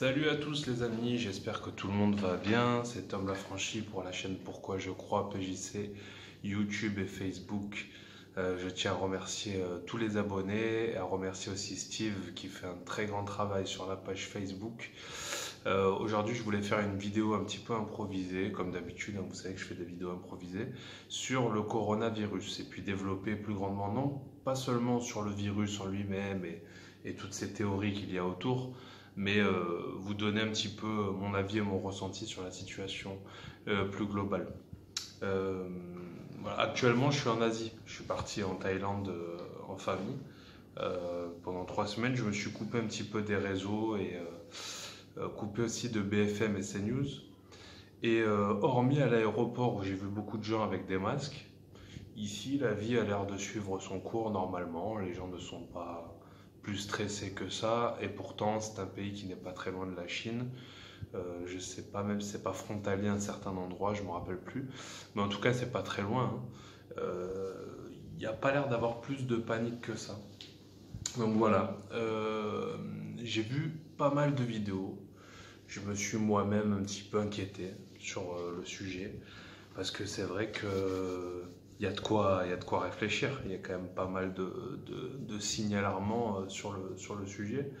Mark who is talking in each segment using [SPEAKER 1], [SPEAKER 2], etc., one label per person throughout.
[SPEAKER 1] Salut à tous les amis, j'espère que tout le monde va bien. C'est Tom Lafranchi pour la chaîne Pourquoi je crois PJC, YouTube et Facebook. Je tiens à remercier tous les abonnés et à remercier aussi Steve qui fait un très grand travail sur la page Facebook. Aujourd'hui, je voulais faire une vidéo un petit peu improvisée, comme d'habitude, hein, vous savez que je fais des vidéos improvisées, sur le coronavirus et puis développer plus grandement, non pas seulement sur le virus en lui-même et toutes ces théories qu'il y a autour, mais vous donner un petit peu mon avis et mon ressenti sur la situation plus globale. Euh, voilà. Actuellement, je suis en Asie. Je suis parti en Thaïlande en famille. Pendant 3 semaines, je me suis coupé un petit peu des réseaux et coupé aussi de BFM et CNews. Et hormis à l'aéroport où j'ai vu beaucoup de gens avec des masques, ici, la vie a l'air de suivre son cours normalement. Les gens ne sont pas plus stressés que ça. Et pourtant, c'est un pays qui n'est pas très loin de la Chine. Je sais pas même si c'est pas frontalier à un certain endroit, je me rappelle plus. Mais en tout cas, c'est pas très loin, hein. Il n'y a pas l'air d'avoir plus de panique que ça. Donc voilà. J'ai vu pas mal de vidéos. Je me suis moi-même un petit peu inquiété sur le sujet. Parce que c'est vrai que il y a de quoi réfléchir. Il y a quand même pas mal de signes alarmants sur le sujet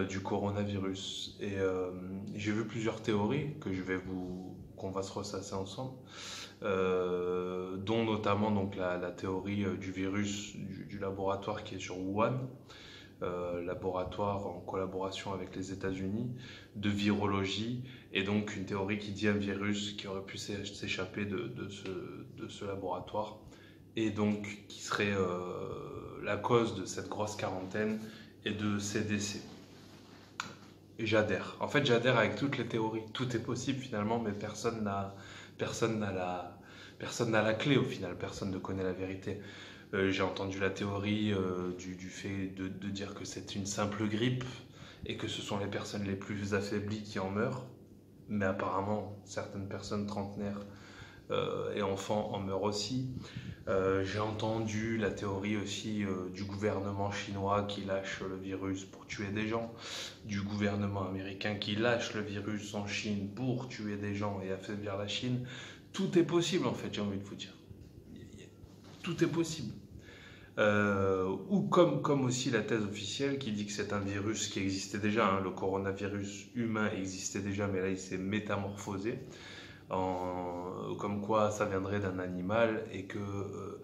[SPEAKER 1] du coronavirus. Et j'ai vu plusieurs théories qu'on va se ressasser ensemble, dont notamment donc la théorie du virus du laboratoire qui est sur Wuhan, laboratoire en collaboration avec les États-Unis, de virologie, et donc une théorie qui dit un virus qui aurait pu s'échapper de ce laboratoire, et donc qui serait la cause de cette grosse quarantaine et de ces décès. Et j'adhère. En fait, j'adhère avec toutes les théories. Tout est possible finalement, mais personne n'a personne n'a la clé au final. Personne ne connaît la vérité. J'ai entendu la théorie du fait de dire que c'est une simple grippe et que ce sont les personnes les plus affaiblies qui en meurent. Mais apparemment, certaines personnes trentenaires et enfants en meurent aussi. J'ai entendu la théorie aussi du gouvernement chinois qui lâche le virus pour tuer des gens, du gouvernement américain qui lâche le virus en Chine pour tuer des gens et affaiblir la Chine. Tout est possible en fait, j'ai envie de vous dire. Tout est possible. Ou comme aussi la thèse officielle qui dit que c'est un virus qui existait déjà, hein, le coronavirus humain existait déjà, mais là il s'est métamorphosé, comme quoi ça viendrait d'un animal et que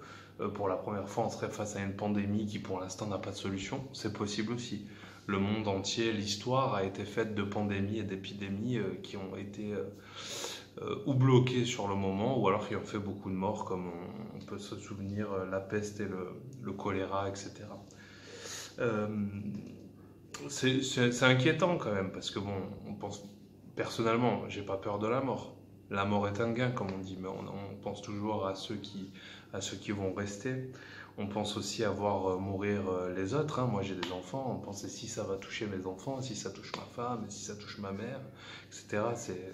[SPEAKER 1] pour la première fois on serait face à une pandémie qui pour l'instant n'a pas de solution. C'est possible aussi. Le monde entier, l'histoire a été faite de pandémies et d'épidémies qui ont été ou bloquées sur le moment, ou alors qui ont fait beaucoup de morts, comme on peut se souvenir la peste et le choléra, etc. Euh, c'est inquiétant quand même, parce que bon, on pense, personnellement, j'ai pas peur de la mort. La mort est un gain, comme on dit, mais on pense toujours à ceux qui vont rester. On pense aussi à voir mourir les autres, hein. Moi j'ai des enfants, on pense si ça va toucher mes enfants, si ça touche ma femme, si ça touche ma mère, etc.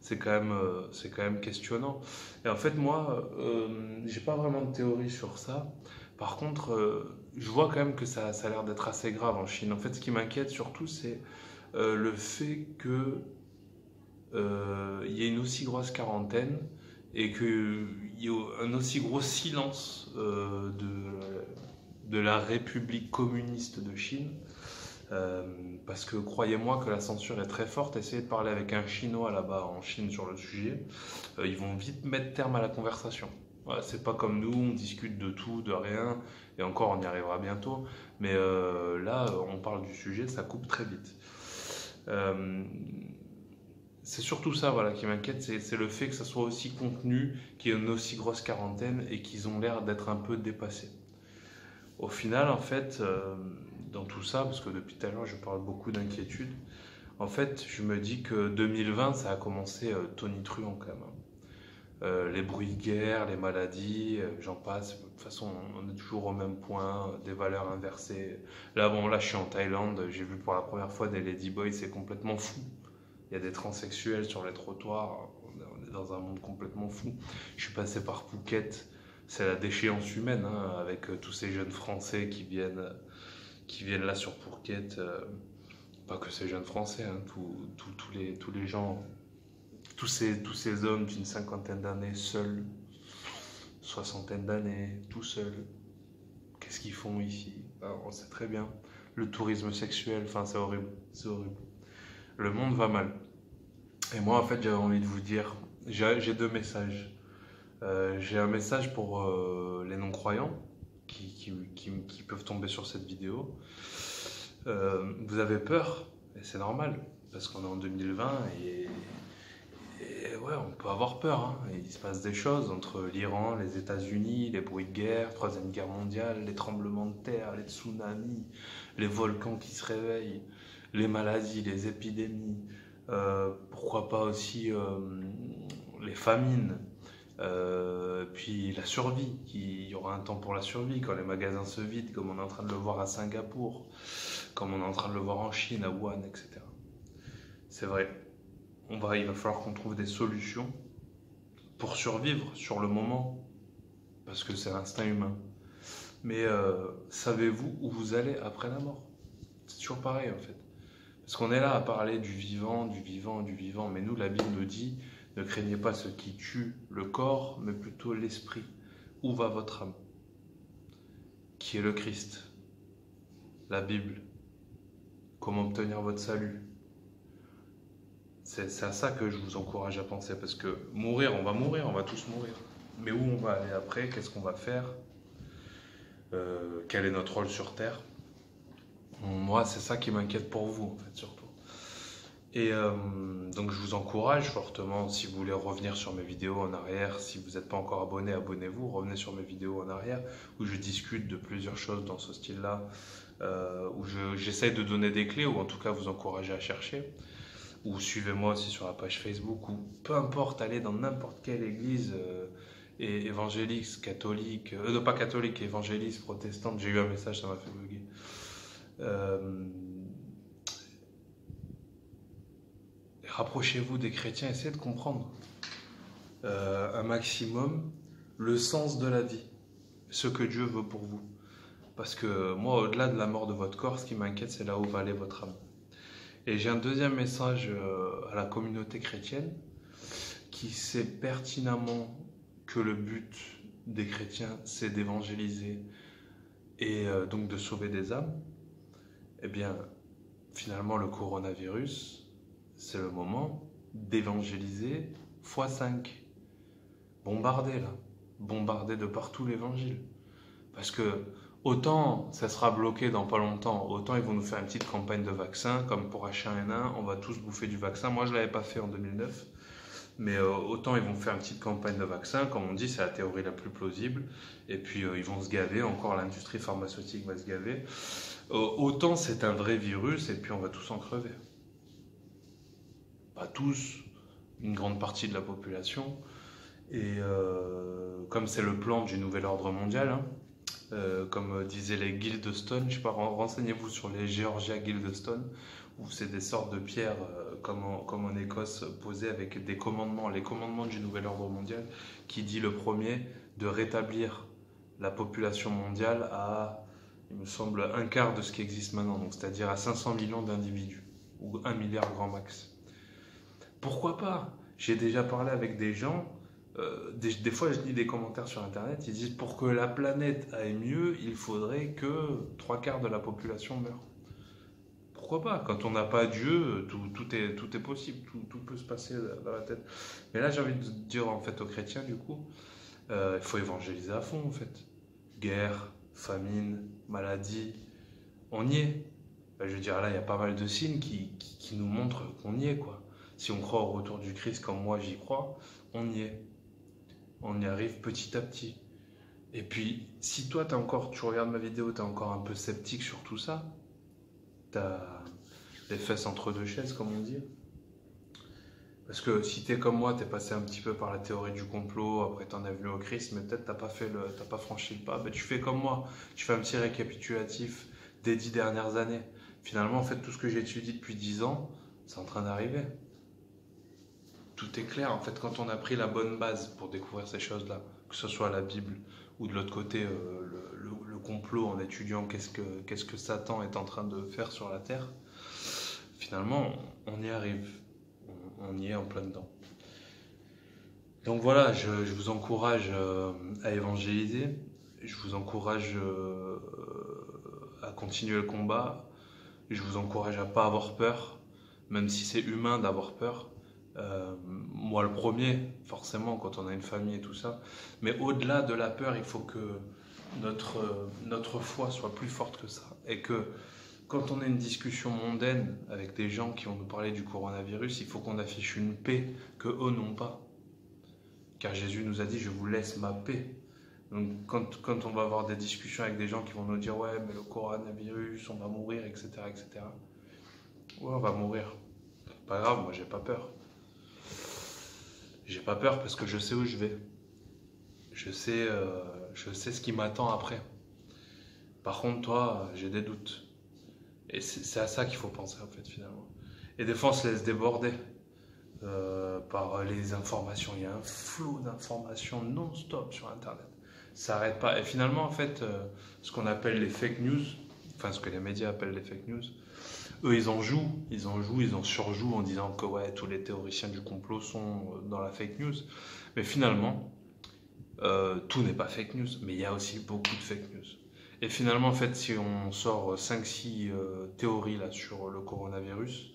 [SPEAKER 1] C'est quand même questionnant. Et en fait, moi, j'ai pas vraiment de théorie sur ça. Par contre, je vois quand même que ça a l'air d'être assez grave en Chine. En fait, ce qui m'inquiète surtout, c'est le fait que il y ait une aussi grosse quarantaine et qu'il y ait un aussi gros silence de la République communiste de Chine. Parce que croyez-moi que la censure est très forte. Essayez de parler avec un Chinois là-bas en Chine sur le sujet. Ils vont vite mettre terme à la conversation. Voilà, c'est pas comme nous, on discute de tout, de rien, et encore on y arrivera bientôt. Mais là, on parle du sujet, ça coupe très vite. Euh, c'est surtout ça voilà, qui m'inquiète, c'est le fait que ça soit aussi contenu, qu'il y ait une aussi grosse quarantaine et qu'ils ont l'air d'être un peu dépassés. Au final, en fait, dans tout ça, parce que depuis tout à l'heure je parle beaucoup d'inquiétude, en fait, je me dis que 2020, ça a commencé tonitruant quand même, hein. Les bruits de guerre, les maladies, j'en passe. De toute façon, on est toujours au même point, des valeurs inversées. Là, bon, là, je suis en Thaïlande, j'ai vu pour la première fois des ladyboys, c'est complètement fou. Il y a des transsexuels sur les trottoirs, on est dans un monde complètement fou. Je suis passé par Phuket, c'est la déchéance humaine, hein, avec tous ces jeunes Français qui viennent là sur Phuket pas que ces jeunes Français, hein, tous les gens, tous ces hommes d'une cinquantaine d'années seuls, soixantaine d'années, tout seuls, qu'est-ce qu'ils font ici? Ben, on sait très bien. Le tourisme sexuel, enfin c'est horrible, c'est horrible. Le monde va mal. Et moi en fait j'avais envie de vous dire, j'ai deux messages. J'ai un message pour les non-croyants qui peuvent tomber sur cette vidéo. Vous avez peur, et c'est normal, parce qu'on est en 2020 et ouais, on peut avoir peur. Hein. Il se passe des choses entre l'Iran, les États-Unis, les bruits de guerre, Troisième Guerre mondiale, les tremblements de terre, les tsunamis, les volcans qui se réveillent, les maladies, les épidémies, pourquoi pas aussi les famines. Puis la survie, il y aura un temps pour la survie quand les magasins se vident, comme on est en train de le voir à Singapour, comme on est en train de le voir en Chine, à Wuhan, etc. C'est vrai, il va falloir qu'on trouve des solutions pour survivre sur le moment, parce que c'est l'instinct humain. Mais savez-vous où vous allez après la mort? C'est toujours pareil en fait. Parce qu'on est là à parler du vivant, du vivant, du vivant, mais nous, la Bible nous dit, ne craignez pas ce qui tue le corps, mais plutôt l'esprit. Où va votre âme? Qui est le Christ? La Bible. Comment obtenir votre salut? C'est à ça que je vous encourage à penser, parce que mourir, on va tous mourir. Mais où on va aller après? Qu'est-ce qu'on va faire? Quel est notre rôle sur Terre? Moi, c'est ça qui m'inquiète pour vous, en fait, surtout. Et donc, je vous encourage fortement, si vous voulez revenir sur mes vidéos en arrière, si vous n'êtes pas encore abonné, abonnez-vous, revenez sur mes vidéos en arrière, où je discute de plusieurs choses dans ce style-là, où j'essaye de donner des clés, ou en tout cas vous encourager à chercher. Ou suivez-moi aussi sur la page Facebook, ou peu importe, allez dans n'importe quelle église évangélique, catholique, non pas catholique, évangéliste, protestante. J'ai eu un message, ça m'a fait bugger. Rapprochez-vous des chrétiens, essayez de comprendre un maximum le sens de la vie, ce que Dieu veut pour vous. Parce que moi, au-delà de la mort de votre corps, ce qui m'inquiète, c'est là où va aller votre âme. Et j'ai un deuxième message à la communauté chrétienne qui sait pertinemment que le but des chrétiens, c'est d'évangéliser et donc de sauver des âmes. Eh bien, finalement, le coronavirus, c'est le moment d'évangéliser x5. Bombarder, là. Bombarder de partout l'évangile. Parce que autant ça sera bloqué dans pas longtemps, autant ils vont nous faire une petite campagne de vaccins, comme pour H1N1, on va tous bouffer du vaccin. Moi, je ne l'avais pas fait en 2009, mais autant ils vont faire une petite campagne de vaccins, comme on dit, c'est la théorie la plus plausible, et puis ils vont se gaver, encore l'industrie pharmaceutique va se gaver. Autant c'est un vrai virus, et puis on va tous en crever. Pas tous, une grande partie de la population, et comme c'est le plan du nouvel ordre mondial, hein, comme disaient les Guildstone, je sais pas, renseignez-vous sur les Georgia Guildstone, où c'est des sortes de pierres comme en Écosse posées avec des commandements, les commandements du nouvel ordre mondial, qui dit le premier de rétablir la population mondiale à, il me semble, un quart de ce qui existe maintenant, donc c'est-à-dire à 500 millions d'individus, ou 1 milliard grand max. Pourquoi pas? J'ai déjà parlé avec des gens. Des fois, je lis des commentaires sur Internet, ils disent pour que la planète aille mieux, il faudrait que 3/4 de la population meure. Pourquoi pas? Quand on n'a pas Dieu, tout est possible, tout peut se passer dans la tête. Mais là, j'ai envie de dire en fait aux chrétiens, du coup, il faut évangéliser à fond en fait. Guerre, famine, maladie, on y est. Je veux dire, là, il y a pas mal de signes qui nous montrent qu'on y est, quoi. Si on croit au retour du Christ comme moi j'y crois, on y est. On y arrive petit à petit. Et puis, si toi, tu regardes ma vidéo, tu es encore un peu sceptique sur tout ça, tu as les fesses entre deux chaises, comme on dit. Parce que si tu es comme moi, tu es passé un petit peu par la théorie du complot, après tu en es venu au Christ, mais peut-être t'as pas franchi le pas. Ben, tu fais comme moi, tu fais un petit récapitulatif des 10 dernières années. Finalement, en fait, tout ce que j'ai étudié depuis 10 ans, c'est en train d'arriver. Tout est clair, en fait, quand on a pris la bonne base pour découvrir ces choses-là, que ce soit la Bible ou de l'autre côté le complot en étudiant qu'est-ce que Satan est en train de faire sur la terre, finalement, on y arrive. On y est en plein dedans. Donc voilà, je vous encourage à évangéliser. Je vous encourage à continuer le combat. Je vous encourage à pas avoir peur, même si c'est humain d'avoir peur. Moi le premier, forcément, quand on a une famille et tout ça. Mais au-delà de la peur, il faut que notre foi soit plus forte que ça. Et que quand on a une discussion mondaine avec des gens qui vont nous parler du coronavirus, il faut qu'on affiche une paix que eux n'ont pas. Car Jésus nous a dit, je vous laisse ma paix. Donc quand on va avoir des discussions avec des gens qui vont nous dire, ouais, mais le coronavirus, on va mourir, etc., etc. Ouais, on va mourir. Pas grave, moi j'ai pas peur. J'ai pas peur parce que je sais où je vais. Je sais ce qui m'attend après. Par contre, toi, j'ai des doutes. Et c'est à ça qu'il faut penser, en fait, finalement. Et des fois, on se laisse déborder par les informations. Il y a un flot d'informations non-stop sur Internet. Ça n'arrête pas. Et finalement, en fait, ce qu'on appelle les fake news, enfin, ce que les médias appellent les fake news, eux, ils en surjouent en disant que ouais, tous les théoriciens du complot sont dans la fake news. Mais finalement, tout n'est pas fake news, mais il y a aussi beaucoup de fake news. Et finalement, en fait, si on sort 5-6 théories là, sur le coronavirus,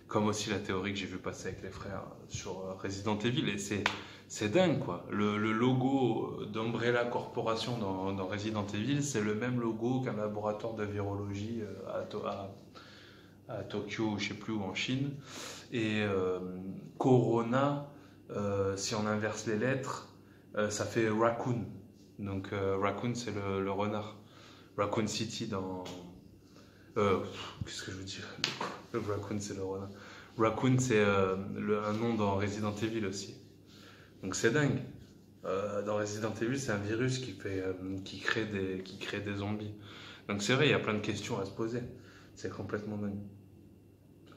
[SPEAKER 1] comme aussi la théorie que j'ai vu passer avec les frères sur Resident Evil, et c'est dingue quoi. Le logo d'Umbrella Corporation dans Resident Evil, c'est le même logo qu'un laboratoire de virologie à Tokyo, je sais plus où, en Chine. Et Corona, si on inverse les lettres, ça fait Raccoon. Donc Raccoon, c'est le renard. Raccoon City dans... qu'est-ce que je veux dire? Le Raccoon, c'est le renard. Raccoon, c'est un nom dans Resident Evil aussi. Donc c'est dingue. Dans Resident Evil, c'est un virus qui crée des zombies. Donc c'est vrai, il y a plein de questions à se poser. C'est complètement dingue.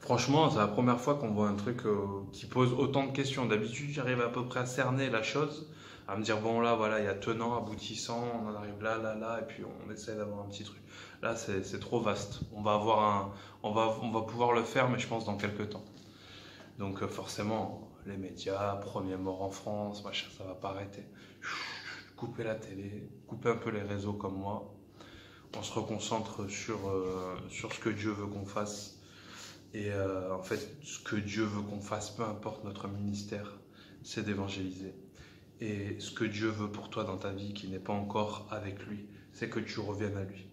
[SPEAKER 1] Franchement, c'est la première fois qu'on voit un truc qui pose autant de questions. D'habitude, j'arrive à peu près à cerner la chose, à me dire, bon là, voilà, il y a tenant, aboutissant, on en arrive là, là, là, et puis on essaie d'avoir un petit truc. Là, c'est trop vaste. On va pouvoir le faire, mais je pense dans quelques temps. Donc forcément, les médias, premier mort en France, machin, ça va pas arrêter. Couper la télé, couper un peu les réseaux comme moi. On se reconcentre sur ce que Dieu veut qu'on fasse. Et en fait, ce que Dieu veut qu'on fasse, peu importe notre ministère, c'est d'évangéliser. Et ce que Dieu veut pour toi dans ta vie qui n'est pas encore avec lui, c'est que tu reviennes à lui.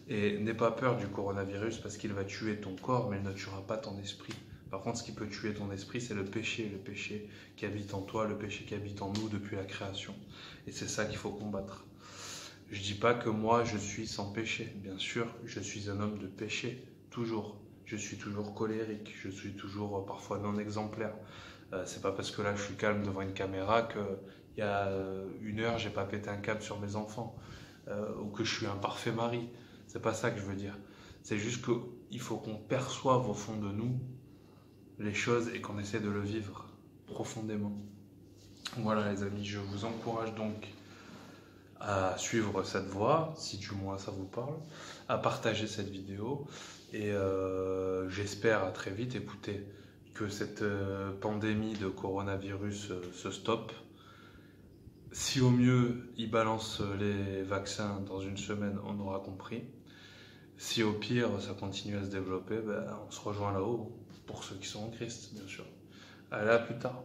[SPEAKER 1] Et n'aie pas peur du coronavirus parce qu'il va tuer ton corps, mais il ne tuera pas ton esprit. Par contre, ce qui peut tuer ton esprit, c'est le péché qui habite en toi, le péché qui habite en nous depuis la création. Et c'est ça qu'il faut combattre. Je ne dis pas que moi, je suis sans péché. Bien sûr, je suis un homme de péché, toujours. Je suis toujours colérique, je suis toujours parfois non exemplaire. C'est pas parce que là, je suis calme devant une caméra qu'il y a une heure, j'ai pas pété un câble sur mes enfants. Ou que je suis un parfait mari. C'est pas ça que je veux dire. C'est juste qu'il faut qu'on perçoive au fond de nous les choses et qu'on essaie de le vivre profondément. Voilà les amis, je vous encourage donc à suivre cette voie, si du moins ça vous parle, à partager cette vidéo et j'espère à très vite. Écoutez, que cette pandémie de coronavirus se stoppe. Si au mieux ils balancent les vaccins dans une semaine, on aura compris. Si au pire ça continue à se développer, on se rejoint là-haut pour ceux qui sont en Christ, bien sûr. Allez, à plus tard.